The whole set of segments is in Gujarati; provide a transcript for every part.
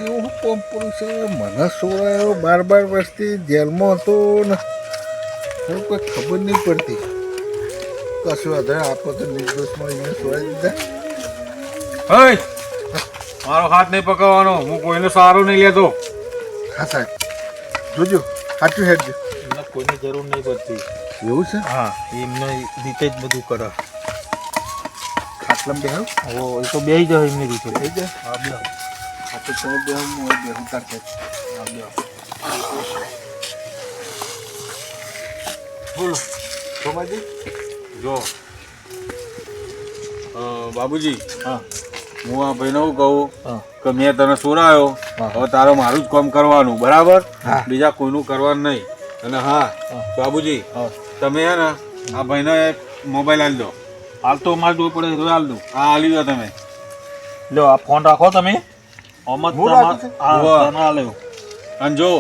એવું કોમ પૂરું છે મને સોળાયો 12 વર્ષથી જેલમાં હતો ને હું કોઈ ખબર નહીં પડતી કશું વધારે આપો તો નિર્દોષમાં એને સોળાઈ દીધા. હે મારો હાથ નહીં પકડવાનો, હું કોઈનો સહારો નહીં લેતો. હા સાહેબ જોજો સાચું હેડજો. એમને કોઈની જરૂર નહીં પડતી. એવું છે? હા, એમને રીતે જ બધું કરે. ખાટલામાં બેહો. એ તો બેસી જાય એમની રીતે. બેહી જાય. હા, બેહો. આ તો તમે બેહો હું બેહું કાઢે. હા, બેહો. બોલો સોમાજી. જો બાબુજી, હા હું આ ભાઈને શું કહું હા કે મેં તને સોરાયો, હા. હવે તારે મારું જ કામ કરવાનું, બરાબર? હા. બીજા કોઈનું કરવાનું નહીં. અને હા બાબુજી, હા. તમે હે ને આ ભાઈને એક મોબાઈલ આલી દો. હાલ તો મારે જોવું પડે તો હાલ દઉં. હા આલી દો તમે. લો આ ફોન રાખો તમે. અમત હું રાખું છું? ઉભા. લેવો. અને જો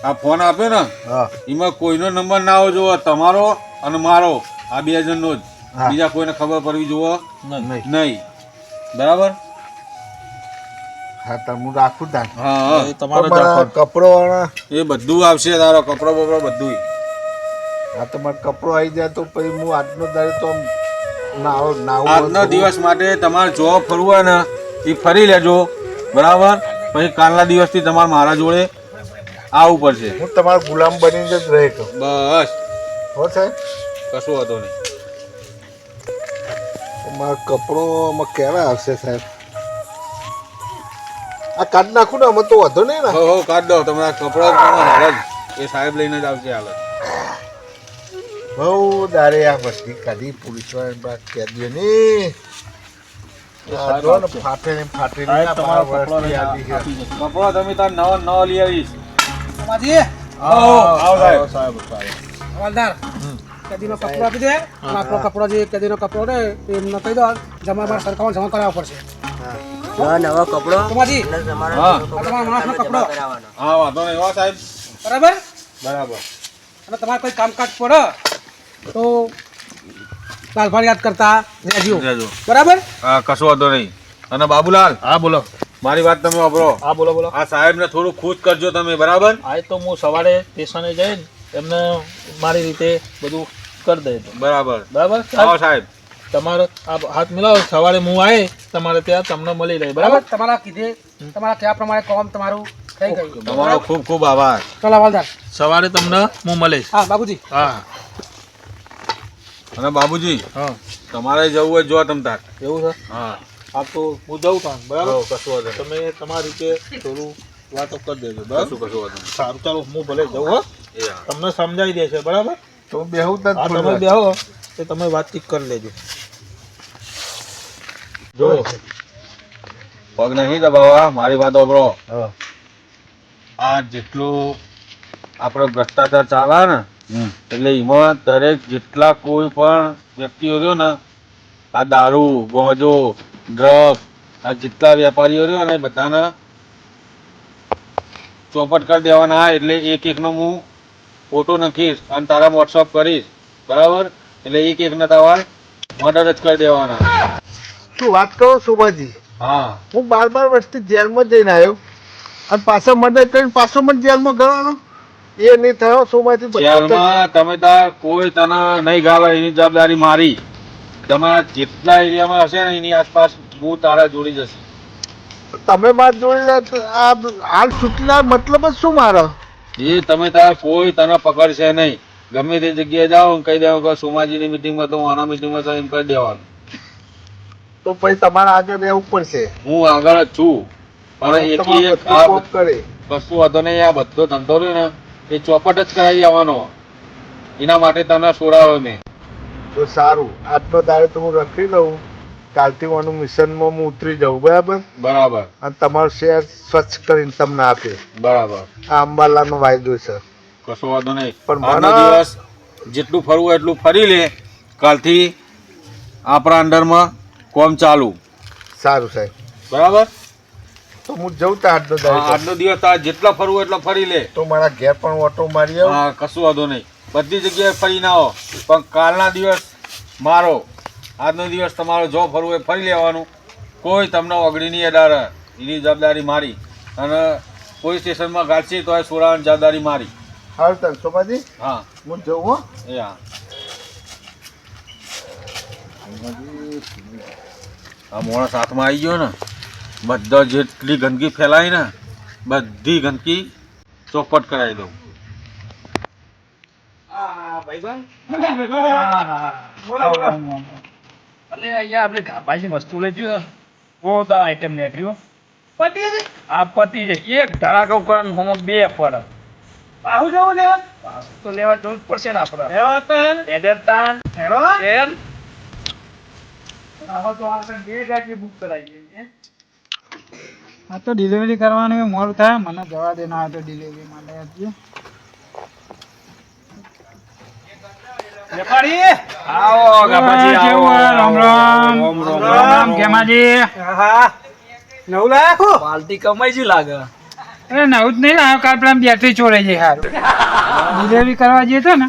આ ફોન આપ્યો ને હા એમાં કોઈનો નંબર ના આવો જોવો, તમારો અને મારો, આ 2 જણનો જ. હા. બીજા કોઈને ખબર પડવી જોવો નહીં. નહીં, બરાબર? હા તો હું રાખું તાન. હા એ તમારે જ તમારા રાખવાનું. કપડો વાળા એ બધું આવશે, તારો કપડો બપડો બધું. હા તમારો કપડો આવી જાય તો પછી હું આજનો દાડે તો આમ નાવું આજના દિવસ માટે તમારે જો ફરવું હોય ને એ ફરી લેજો, બરાબર? પછી કાલના દિવસથી તમારે મારા જોડે આવવું પડશે. હું તમારો ગુલામ બનીને જ રહે કહું. બસ, હો સાહેબ કશું વાંધો નહીં. મારો કપડોમાં ક્યારે આવશે સાહેબ? આ કાઢ નાખું ને અમે તો વધો નહીં ને. હો કાઢ દો તમે આ કપડા હાલ જ એ સાહેબ લઈને જ આવશે હાલ જ. બહુ દારે આ વસ્તી કાઢી પોલીસવાળા કેદીઓ ની ફાટે ને સાહેબ, તમારો કપડો લઈને આલી છે. આપી જશે. કપડા તમે તાર નવા નવા લઈ આવીશ. સમાજી આવો સાહેબ. સાહેબ સાહેબ. હવાલદાર કદીનો કપડો આપી દે અને આપણો કપડો જે કદીનો કપડો ને એમને કહી દો જમા સરકારમાં જમા કરાવવો પડશે. નવો કપડો સમાજી અને તમારો હા. જૂનો કપડો તમારા માણસનો તમે કપડો. જમા કરાવવાનો. હા વાંધો નહીં હો સાહેબ. બરાબર. બરાબર. અને તમારે કોઈ કામકાજ પડે તો લાલભાઈ યાદ કરતા રહેજો. રહેજો. બરાબર. હા કશું વાંધો નહીં. અને બાબુલાલ, હા બોલો. મારી વાત તમે વાપરો. હા બોલો બોલો. આ સાહેબને થોડું ખુશ કરજો તમે, બરાબર? આ તો હું સવારે સ્ટેશને જઈને એમને મારી રીતે બધું કરી દે. બરાબર. બરાબર આવો સાહેબ. તમારે આ હાથ મિલાવો, સવારે હું આવે તમારે ત્યાં તમને મળી રહે. બરાબર. બરાબર. તમારા કીધે તમારા કહેવા પ્રમાણે કામ તમારું થઈ ગયું. તમારો ખૂબ ખૂબ આભાર. ચલો હવાલદાર. સવારે તમને હું મળીશ. હા બાબુજી. હા અને બાબુજી, હા તમારે જવું હોય જો તમ તાર. એવું છે. હા હા તો હું જાઉં કામ. બરાબર. કશું વાંધો નહીં. તમે તમારી રીતે થોડું વાતો કરી દેજો. બરાબર. કશું વાંધો નહીં. સારું ચાલો હું ભલે જાઉં. હો એ હા. તમને સમજાવી દેશે. બરાબર. તો બેહું તાન હા થોડી તમે વાર. બેહો એ તમે વાતચીત કરી લેજો. જો પગ નહીં દબાવવા, મારી વાત સાંભળો. હા. આ જેટલું આપણો ભ્રષ્ટાચાર ચાલે ને એટલે એમાં દરેક જેટલા કોઈ પણ વ્યક્તિઓ રહ્યો ને, આ દારૂ ગોજો ડ્રગ આ જેટલા વેપારીઓ રહ્યો ને એ બધાને ચોપટ કરી દેવાના. એટલે એક એકનો હું ફોટો નાખીશ અને તારા વોટ્સઅપ કરીશ, બરાબર? એટલે એક એકને તમારે મર્ડર જ કરી દેવાના. શું વાત કરો સોમાજી? હા હું 12 વર્ષથી જેલમાં જઈને આવ્યો અને પાછો મર્ડર કરીને પાછો મને જેલમાં ગળવાનો એ નહીં થયો સોમાજી. જેલમાં તમે તાર કોઈ તને નહીં ગાલે એની જવાબદારી મારી. તમારા જેટલા એરિયામાં હશે ને એની આસપાસ હું તારા જોડી જશે. તમે માર જોડે આ હાલ છૂટના મતલબ જ શું મારો? એ તમે તાર કોઈ તને પકડશે નહીં. ગમે તે જગ્યાએ જાઓ ને કહી દેવાનું કે સોમાજીની મિટિંગમાં તો હું આના મિટિંગમાં તો એમ કહી દેવાનું. તો પછી તમારે આગળ રહેવું પડશે. હું આગળ જ છું પણ એકી એક તમારું આ કોપ કરે કશું વાંધો નહીં. આ બધો ધંધો રહ્યો ને એ ચોપટ જ કરાવી દેવાનો. એના માટે તને છોડાવ્યો મેં. તો સારું. આજનો દાડે તો હું રખી લઉં, કાલથી મારું મિશનમાં હું ઉતરી જાઉં. બરાબર. બરાબર અને તમારું શહેર સ્વચ્છ કરીને તમને આપે. બરાબર. આ અંબાલાનો વાયદો છે. કશો વાંધો નહીં. પણ આજનો મને- દિવસ જેટલું ફરવું હોય એટલું ફરી લે. કાલથી આપણા અંડરમાં કોમ ચાલુ. સારું સાહેબ. બરાબર. તો હું જઉં તો આજનો હા, દાડે આજનો દિવસ તારે જેટલા ફરવું હોય એટલા ફરી લે. તો મારા ઘેર પણ ઓટો મારી આવું. હા કશું વાંધો નહીં. બધી જગ્યાએ ફરી ના આવો પણ કાલના દિવસ મારો, આજનો દિવસ તમારો જો ફરવું હોય ફરી લેવાનું. કોઈ તમને ઓગળી નહીં અડાડે. એની જવાબદારી મારી. અને પોલીસ સ્ટેશનમાં ગાડશી તો સોરાવાની જવાબદારી મારી. હાલ તન સોમાજી હા હું જઉં હો. એ હા આ માણસ હાથમાં આવી ગયો ને બધા જેટલી ગંદકી ફેલાય ને બધી ગંદકી ચોપટ કરાવી દઉં. વસ્તુ લઈ ગયો બહુ આઈટમ નીકળ્યો પતી છે આ પતી છે એક ધડાકો કરવાનું હોમ બે પડે આવું જવું લેવા તો લેવા જવું જ પડશે ને આપણે લેવા તો એડરતાન હેલો એમ આવો તો આપણે બે ગાડી બુક કરાવી છે આ તો ડિલિવરી કરવાનું મોડું થાય મને જવા દે ના તો ડિલિવરી માટે આપજે. વેપારી આવો ગાબાજી આવો રામ રામ રામ રામ કેમાજી. હા નવું લાયા ખો પાલટી કમાઈ જી લાગે અરે નવું જ નહીં લાવ્યો કાલ પેલા બેટરી ચોરાઈ જાય સારું ડિલિવરી કરવા જઈએ તો ને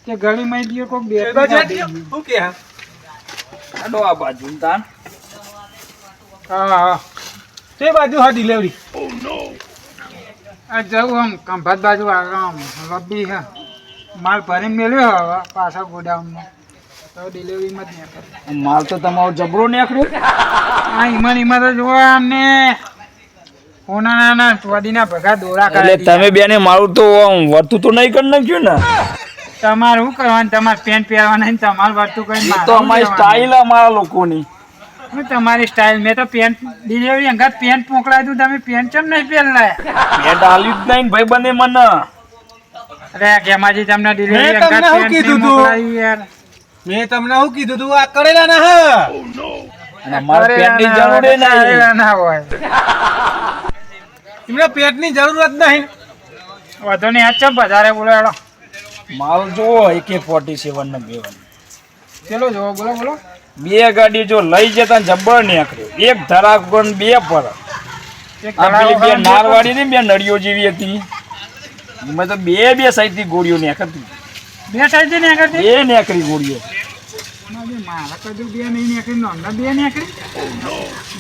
તે ગળીમાં ગયો કોઈક બેટરી શું કે આડો આ બાજુ તાન હા હા તે બાજુ હા ડિલિવરી આ જવું આમ ખંભાત બાજુ આમ લબ્બી છે માલ ભરીને મેળવ્યો હવે પાછા ગોડાઉનમાં તો ડિલિવરીમાં જ નહીં કરે. માલ તો તમારો જબરો નીકળ્યો આ ઈમાન તો જોવા અમને હોનાના ચોદીના ભગા દોરા કરે. એટલે તમે બેને મારું તો વર્તું તો નહીં કરી નાખ્યું ને તમારે શું કરવાનું તમારે પેન્ટ પહેરવાના ને તમારે વર્તું કરીને એ તો અમારી સ્ટાઇલ અમારા લોકોની તમારી સ્ટાઇલ મેં તો પેન્ટ ડિલિવરી અંગાત પેન્ટ મોકલાવી દઉં તમે પેન્ટ ચમ નહીં પહેરલાય મેં ડાલ્યું જ નહીં ભાઈ બને મને અરે કેમાજી તમને ડિલિવરી મેં તમને અંગાત શું પેન્ટ કીધું નહીં તું? મોકલાવી યાર. મેં તમને શું કીધું તું આ કરેલા ના હા અમારે પેટની જરૂર નહીં ના હોય એમને પેટની જરૂરત નહીં વધુ નહીં આજ ચમ વધારે બોલો હેડો માલ જો AK-47 ને બે ચલો જો બોલો બોલો બે ગાડી જો લઈ જતા જબ્બર નીકળ્યો એક ધડાકો ને બે પર એક આ પેલી બે ધડાકો નારવાડી ને બે નળીઓ જેવી હતી એમાં તો બે સાઈડ થી ગોળીઓ નીકળતી બે સાઈડ ને આગળ બે નીકળી ગોળીઓ મારા કદું બે નહીં નીકળી નોંધા બે નીકળી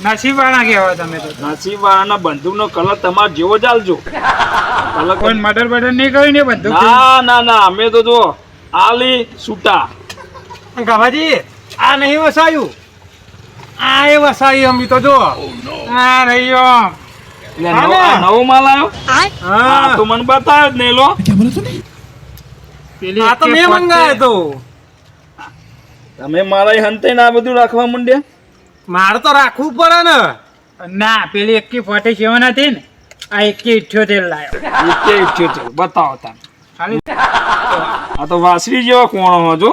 નસીબ વાળા કહેવાય તમે તો નસીબ વાળાના બંદૂક નો કલર તમારે જેવો ચાલજો કલર કોઈ મર્ડર બર્ડર નહીં કર્યું ને બધું ના ના ના અમે તો જો આલી છૂટા ગાભાજી આ નહીં વસાયું આ એ વસાયું અમે તો જો આ રહ્યો એટલે નવો માલ આવ્યો હા તો મને બતાવ્યો જ નહીં લો પેલી આ તો મેં મંગાવ્યો તો તમે મારા હંતે આ બધું રાખવા માંડ્યા મારે તો રાખવું પડે ને ના પેલી AK-47 હતી ને આ AK-78 લાયો બતાવો તમે ખાલી આ તો વાસરી જેવો કોણો હતો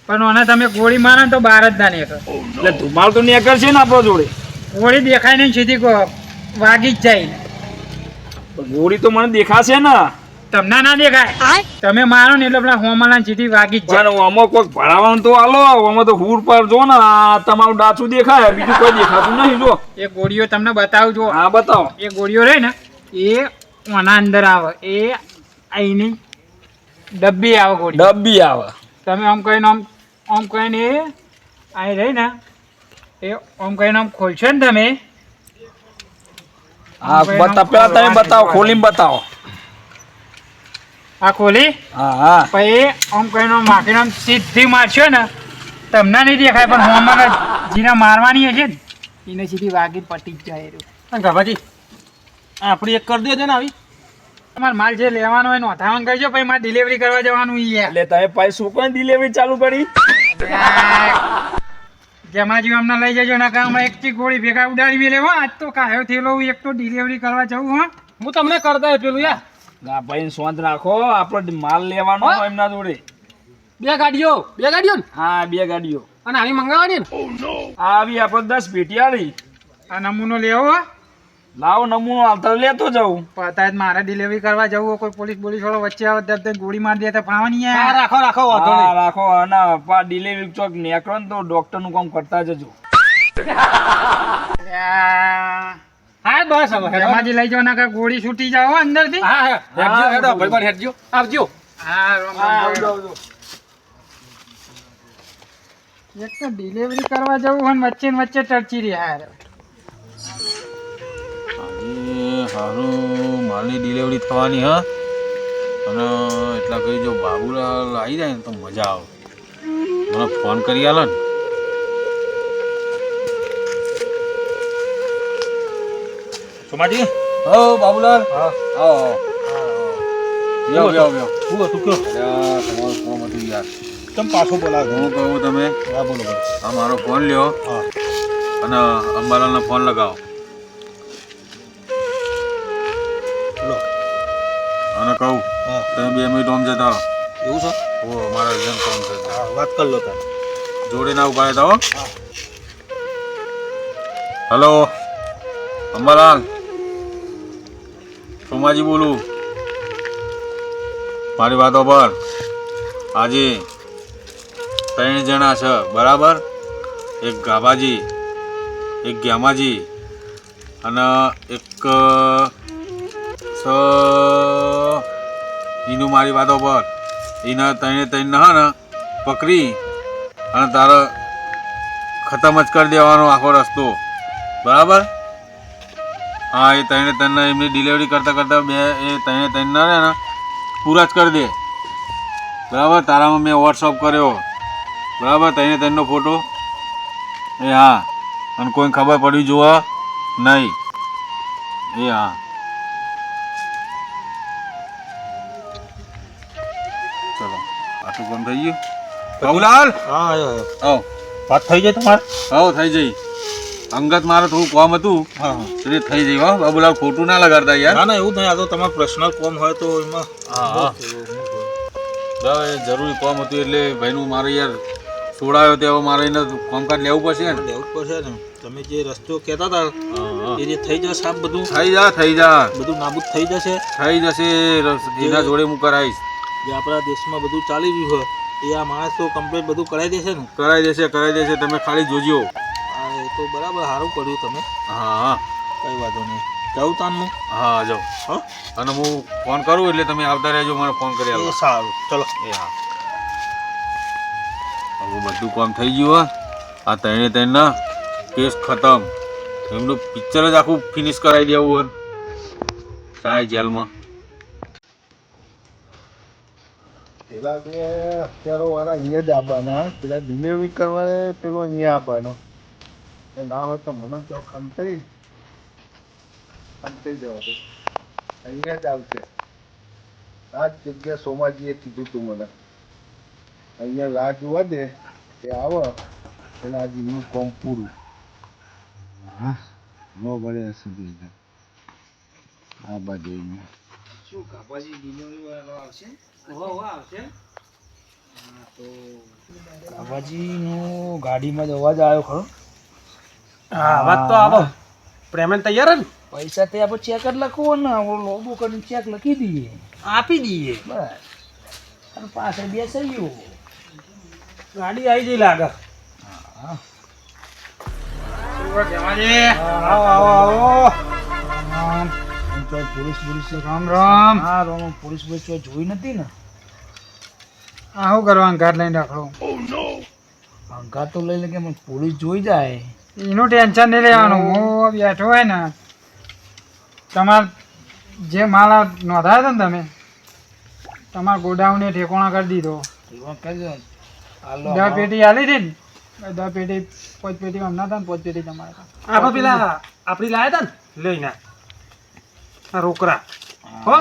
પણ ઓને તમે ગોળી મારો ને તો બહાર જ ના નીકળે એટલે ધુમાલ તો નીકળ છે ને આપણો જોડે ગોળી દેખાય નહીં સીધી વાગી જ જાય ગોળી તો મને દેખાશે ને તમને ના દેખાય તમે મારો ને એટલે પેલા હોમાલા સીધી વાગી જ જાય પણ આમાં કોઈક ભરાવાનું તો હાલો આમાં તો હુર પર જો ને આ તમારું ડાચું દેખાય બીજું કોઈ દેખાતું નહીં જો એ ગોળીઓ તમને બતાવું જો હા બતાવો એ ગોળીઓ રહે ને એ ઓના અંદર આવે એ અહીંની ડબ્બી આવે ગોળી ડબ્બી આવે તમે આમ કહીને એ અહીં રહી ને એ આમ કહીને આમ ખોલશો ને તમે હા બતા પેલા તમે બતાવો ખોલીને બતાવો આ ખોલી હા હા પછી આમ કહીને આમ માખીને આમ સીધી મારશો ને તમને નહીં દેખાય પણ હોમાં જીને મારવાની હશે ને એને સીધી વાગી પટી જ જાય ગાભાજી આપણી એક કરી દેજો ને આવી તમારે માલ જે લેવાનો હોય નોંધાવાનું કરજો પછી મારે ડિલિવરી કરવા જવાનું યાર એટલે તમે પાછી શું કોઈ ડિલિવરી ચાલુ કરી જેમાં અમને લઈ જજો ના કામ એક થી ગોળી ભેગા ઉડાડી મેલે હો આજ તો કાયો થયેલો એક તો ડિલિવરી કરવા જવું હો હું તમને કરતા પેલું યાર ગા ભાઈ શોધ રાખો આપણો માલ લેવાનો હોય એમના જોડે બે ગાડીઓ ને હા બે ગાડીઓ અને આવી મંગાવવાની ને આ આવી આપણે 10 પેટી આવી આ નમૂનો લેવો લાવો નમૂનો આવતા લેતો જાઉં પતા મારે ડિલિવરી કરવા જવું હોય કોઈ પોલીસ વાળો વચ્ચે આવે દર્દ ગોળી મારી દે તો ફાવાની હા રાખો હા રાખો અને પા ડિલિવરી ચોક નેકરો ને તો ડોક્ટર નું કામ કરતા જજો હા બસ હવે એમાંથી લઈ જાવ ના ગોળી છૂટી જાવ અંદર થી આવજો હા એક તો ડિલિવરી કરવા જવું હોય ને વચ્ચે ટચી રહ્યા યાર માલની ડિલિવરી થવાની હ અને એટલા કઈ જો બાબુલાલ આવી જાય ને તો મજા આવે મને ફોન કરી આલે ને સોમાજી હો બાબુલાલ હા આવો બેહો બેહો બેહો શું હતું કયો અલ્યા તમારું ફોન હતું યાર કેમ પાછો બોલાવો હું કહું તમે હા બોલો બોલો આ મારો ફોન લ્યો હા અને અંબાલાલનો ફોન લગાવો લો અને કહું હા તમે 2 મિનિટ આમ જતા રહો એવું છે ઓ મારા અર્જન્ટ કામ છે હા વાત કરી લો તાર જોડે ના ઉભા રહેતા હો હલો અંબાલાલ સોમાજી બોલું મારી વાતો પર આજે 3 જણા છે બરાબર એક ગાભાજી એક ગ્યામાજી અને એક એનું મારી વાતો પર એના 3 હા ને પકડી અને તારે ખતમ જ કરી દેવાનો આખો રસ્તો બરાબર હા એ 3 એમની ડિલિવરી કરતાં કરતાં એ 3 ને પૂરા જ કરી દે બરાબર તારામાં મેં વોટ્સઅપ કર્યો બરાબર 3 ફોટો એ હા અને કોઈને ખબર પડી જોવા નહીં એ હા ચલો આટલું કામ થઈ ગયું બાબુલાલ હા આયો આવો વાત થઈ જાય તમારે આવો થઈ જઈ અંગત મારે થોડું કામ હતું હા હા એટલે થઈ જઈ હો બાબુલાલ ખોટું ના લગાડતા યાર ના ના એવું નહીં આ તો તમારે પર્સનલ કોમ હોય તો એમાં હા બરાબર એ જરૂરી કામ હતું એટલે ભાઈનું મારે યાર છોડાયો તે હવે મારે એને કામકાજ લેવું પડશે ને લેવું જ પડશે ને તમે જે રસ્તો કહેતા હતા હા, એ જે થઈ જશે સાહેબ બધું થઈ જા બધું નાબૂદ થઈ જશે થઈ જશે એના જોડે હું કરાવીશ જે આપણા દેશમાં બધું ચાલી રહ્યું હોય એ આ માણસ તો કમ્પ્લીટ બધું કરાવી દેશે ને કરાવી દેશે તમે ખાલી જોજો હા એ તો બરાબર સારું કર્યું તમે હા હા કઈ વાંધો નહીં જાઉં તાનનું હા જાઓ હા અને હું ફોન કરું એટલે તમે આવતા રહેજો મને ફોન કરી એ આવો સારું ચલો એ હા હવે બધું કામ થઈ ગયું હો આ 3 ના કેસ ખતમ એમનું પિક્ચર જ આખું ફિનિશ કરાવી દેવું હોય સાહેબ જેલમાં પેલા બે હથિયારો વાળા અહીંયા જ આવવાના પેલા ડિલિવરી કરવાને પેલો અહીંયા આવવાનો એ ના હોય તો મને તો ખંતાઈ જવા દે અહીંયા જ આવશે આ જ જગ્યા સોમાજીએ કીધું તું મને અહીંયા રાહ જોવા દે એ આવો એટલે આજે એનું કોમ પૂરું હા ન ભલે સુધી આ બાજુ શું કાપાજી ડિલિવરી વાળો આવશે આવશે બાબાજીનો ગાડીમાં જ અવાજ આવ્યો ખરો હા વાત તો આવો પેમેન્ટ તૈયાર ને પૈસા તે આપણે ચેક જ લખવો ને લોબો કરીને ચેક લખી દઈએ આપી દઈએ બસ અને પાછળ બેસાઈ ગયો ગાડી આવી જઈ લાગે આવો આવો આવો પોલીસ રામ રામ હા રોમ પોલીસ જોઈ નથી ને આ શું કરવાનું ઘાટ લઈને રાખડો અંકાર તો લઈ લે કે પણ પોલીસ જોઈ જાય એનું ટેન્શન નહીં લેવાનું હું બેઠો હોય ને તમારે જે માલ આ નોંધાયો હતો ને તમે તમારા ગોડાઉને ઠેકોણા કરી દીધો એવા કરજો 10 પેટી આલી હતી ને 10 પેટી 5 પેટી હમણાં હતા ને 5 પેટી તમારે હતા. આપણે પેલા આપણી લાયા હતા ને લઈને આ રોકડા હો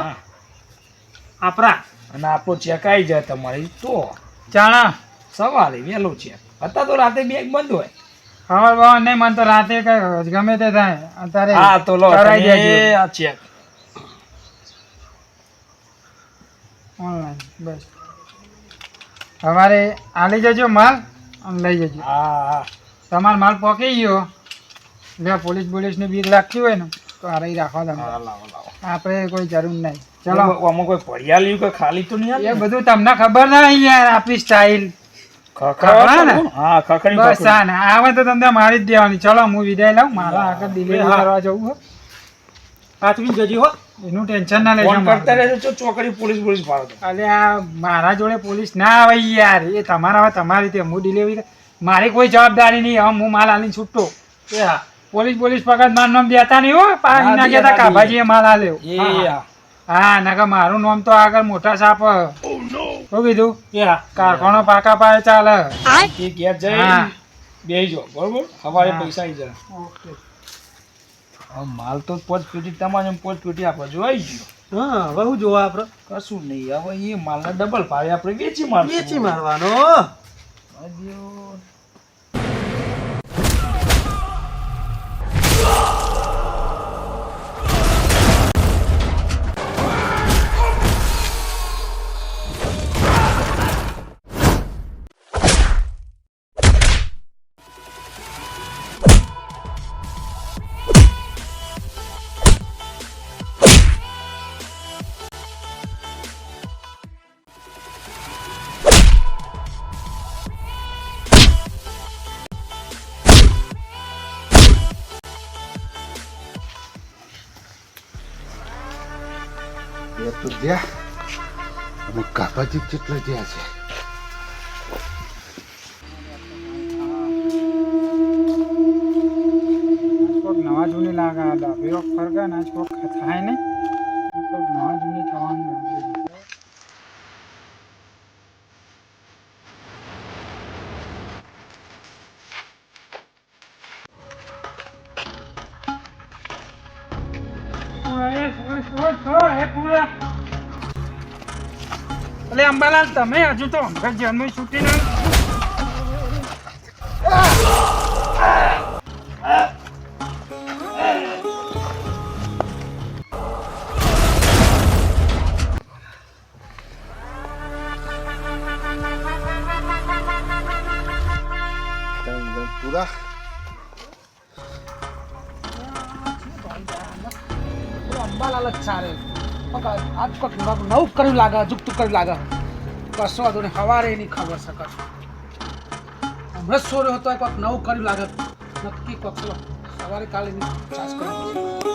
આપણા અને આપણો ચેક આવી જાય તમારી તો ચાણા સવારે વહેલો ચેક હતા તો રાતે બેગ બંધ હોય ખબર બહુ નહીં મને તો રાતે કઈ ગમે તે થાય અત્યારે હા તો લો કરાઈ તમે દેજો આ ચેક ઓનલાઈન બસ સવારે આલી જજો માલ અને લઈ જજો હા હા તમારો માલ પકી ગયો જો પોલીસને બીક લાગતી હોય ને તો આ રહી રાખો તમે લાવો લાવો આપણે કોઈ જરૂર નહીં ચલો ચલો આમાં કોઈ પડિયા લીધું કે ખાલી તો નહીં એ બધું તમને ખબર ના યાર આપણી સ્ટાઇલ ખખડા ને? હા ખખડી બસ આ ને આવે તો તમને મારી જ દેવાની ચલો હું વિદાય લઉં મારા આગળ ડિલિવરી કરવા જવું હો હાથવી જજી હો એનું ટેન્શન ના લેજો ફોન કરતા મારે. રહેજો ચોકડી પોલીસ પાડો અલે આ મારા જોડે પોલીસ ના આવે યાર એ તમારા હવે તમારી રીતે હું ડિલિવરી મારી કોઈ જવાબદારી નહીં હવે હું માલ આલીને છૂટતો એ હા પોલીસ પકડ માર નામ દેતા નહીં હો પાણી ના કહેતા કાભાજીએ માલ આલ્યો એ હા હા નકર મારું નામ તો આગળ મોટા સાપ શું કીધું યા કારખાનો પાકા પાયે ચાલે એ ઘેર જઈ હા. બેસજો બરોબર સવારે હા. પૈસા આવી જાય ઓકે હવે માલ તો પોચ પેટી તમારે પોચ પેટી આપણે જોઈ ગયો હા હવે શું જોવા આપણે કશું નહીં હવે એ માલના ડબલ ભાવે આપણે વેચી મારશું વેચી મારવાનો અદ્યો. એ તો જ્યાં અમે કાપાજી કેટલા જ્યાં છે કોક નવા જૂની લાગે આ ડાબીઓ ફરકે ને આજ કોક થાય ને કોક નવા જૂની થવાનું લાગે. અલે અંબાલાલ તમે હજુ તો હમણાં જેલમાં છૂટી ને પૂરા અંબાલાલ જ ચાલે આજ કોક નવું કર્યું લાગે જુગતું કર્યું લાગે કશો વાંધો નહીં સવારે એની ખબર છે કશું હમણાં જ સોર્યો હતો કોક નવું કર્યું લાગે નક્કી કોક ચલો સવારે કાલે એની ચાસ કરી